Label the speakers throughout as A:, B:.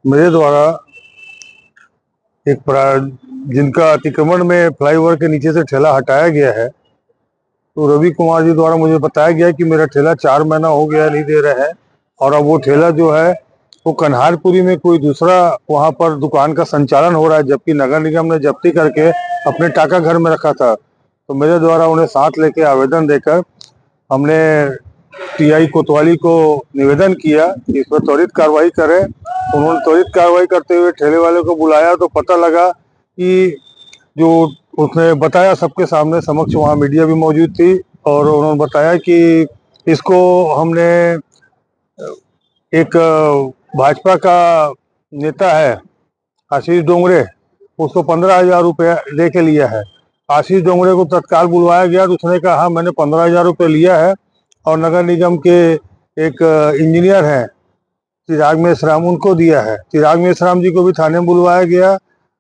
A: मेरे द्वारा जिनका अतिक्रमण में फ्लाईओवर के नीचे से ठेला हटाया गया है, तो रवि कुमार जी द्वारा मुझे बताया गया कि मेरा ठेला 4 महीना हो गया नहीं दे रहे हैं, और अब वो ठेला जो है वो कन्हारपुरी में कोई दूसरा वहां पर दुकान का संचालन हो रहा है, जबकि नगर निगम ने जब्ती करके अपने टाका घर में रखा था। तो मेरे द्वारा उन्हें साथ लेके आवेदन देकर हमने टीआई कोतवाली को निवेदन किया कि इस पर त्वरित कार्रवाई करें। उन्होंने त्वरित कार्रवाई करते हुए ठेले वाले को बुलाया, तो पता लगा कि जो उसने बताया सबके सामने समक्ष, वहाँ मीडिया भी मौजूद थी, और उन्होंने बताया कि इसको हमने एक भाजपा का नेता है आशीष डोंगरे, उसको 15,000 रुपये दे के लिया है। आशीष डोंगरे को तत्काल बुलवाया गया, तो उसने कहा हाँ मैंने 15,000 रुपये लिया है, और नगर निगम के एक इंजीनियर हैं चिराग मेश्राम, उनको दिया है। चिराग मेश्राम जी को भी थाने में बुलवाया गया,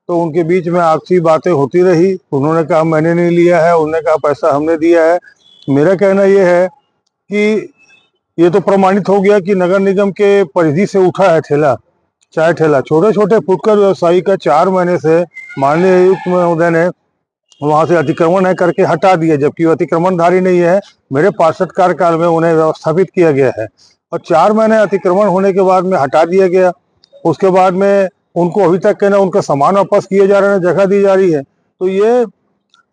A: तो उनके बीच में आपसी बातें होती रही। उन्होंने कहा मैंने नहीं लिया है, उन्होंने कहा पैसा हमने दिया है। मेरा कहना यह है कि ये तो प्रमाणित हो गया कि नगर निगम के परिधि से उठा है ठेला, चाय ठेला। छोटे छोटे फुटकर व्यवसायी का 4 महीने से माननीय आयुक्त महोदय ने वहां से अतिक्रमण है करके हटा दिया, जबकि वो अतिक्रमणधारी नहीं है। मेरे 65 कार्यकाल में उन्हें व्यवस्थापित किया गया है, और 4 महीने अतिक्रमण होने के बाद में हटा दिया गया। उसके बाद में उनको अभी तक कहना उनका सामान वापस किए जा रहे हैं, जगह दी जा रही है। तो ये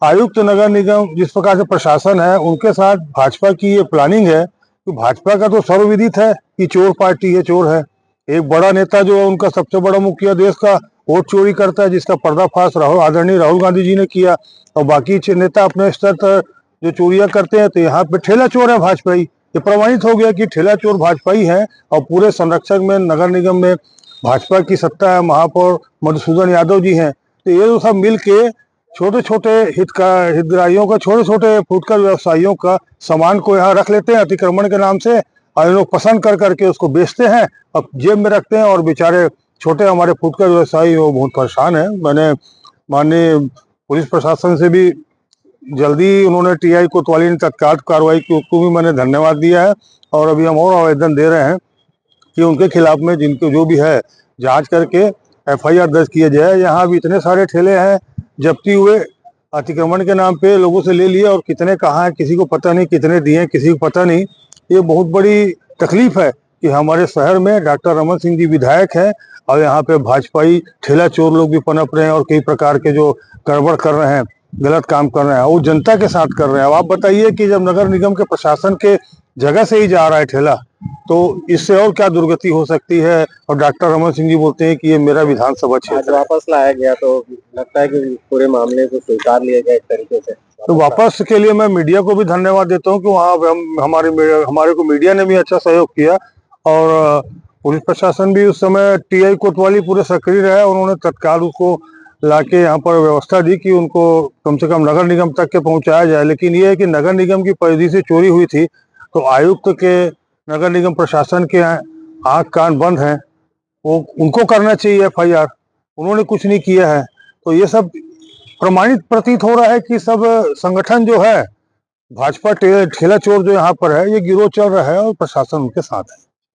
A: आयुक्त नगर निगम जिस प्रकार से प्रशासन है, उनके साथ भाजपा की ये प्लानिंग है। तो भाजपा का तो सर्वविदित है कि चोर पार्टी है, चोर है। एक बड़ा नेता जो है, उनका सबसे बड़ा मुखिया देश का वोट चोरी करता है, जिसका पर्दाफाश आदरणीय राहुल गांधी जी ने किया, और बाकी नेता अपने स्तर पर जो चोरियां करते हैं। तो यहाँ पे ठेला चोर है भाजपाई। ये प्रमाणित हो गया कि ठेला चोर भाजपाई है, और पूरे संरक्षक में नगर निगम में भाजपा की सत्ता है, महापौर मधुसूदन यादव जी हैं। तो ये सब मिल के छोटे छोटे हितग्राहियों का, छोटे छोटे फुटकर व्यवसायियों का सामान को यहाँ रख लेते हैं अतिक्रमण के नाम से, और लोग पसंद कर करके उसको बेचते हैं और जेब में रखते हैं, और बेचारे छोटे हमारे फुटकर व्यवसायी वो बहुत परेशान है। मैंने माननीय पुलिस प्रशासन से भी जल्दी, उन्होंने टीआई कोतवाली ने तत्काल कार्रवाई की, उसको भी मैंने धन्यवाद दिया है। और अभी हम और आवेदन दे रहे हैं कि उनके खिलाफ में जिनको जो भी है जांच करके एफआईआर दर्ज किया जाए। यहाँ भी इतने सारे ठेले हैं जब्ती हुए, अतिक्रमण के नाम पे लोगों से ले लिए, और कितने कहाँ हैं किसी को पता नहीं, कितने दिए किसी को पता नहीं। ये बहुत बड़ी तकलीफ है कि हमारे शहर में डॉक्टर रमन सिंह जी विधायक हैं, और यहाँ पे भाजपाई ठेला चोर लोग भी पनप रहे हैं, और कई प्रकार के जो गड़बड़ कर रहे हैं, गलत काम कर रहे हैं, वो जनता के साथ कर रहे हैं। अब आप बताइए कि जब नगर निगम के प्रशासन के जगह से ही जा रहा है ठेला, तो इससे और क्या दुर्गति हो सकती है। और डॉक्टर रमन सिंह जी बोलते हैं कि ये मेरा विधानसभा क्षेत्र
B: वापस लाया गया, तो लगता है कि पूरे मामले को स्वीकार लिया गया एक तरीके से।
A: तो वापस के लिए मैं मीडिया को भी धन्यवाद देता हूँ कि वहाँ हमारे को मीडिया ने भी अच्छा सहयोग किया, और पुलिस प्रशासन भी उस समय टीआई कोतवाली पूरे सक्रिय रहे, उन्होंने तत्काल उसको लाके यहाँ पर व्यवस्था दी कि उनको कम से कम नगर निगम तक के पहुँचाया जाए। लेकिन ये है कि नगर निगम की परिधि से चोरी हुई थी, तो आयुक्त के, नगर निगम प्रशासन के आँख कान बंद हैं, वो उनको करना चाहिए एफआईआर, उन्होंने कुछ नहीं किया है। तो ये सब प्रमाणित प्रतीत हो रहा है कि सब संगठन जो है भाजपा ठेला चोर जो यहाँ पर है, ये गिरोह चल रहा है, और प्रशासन उनके साथ है।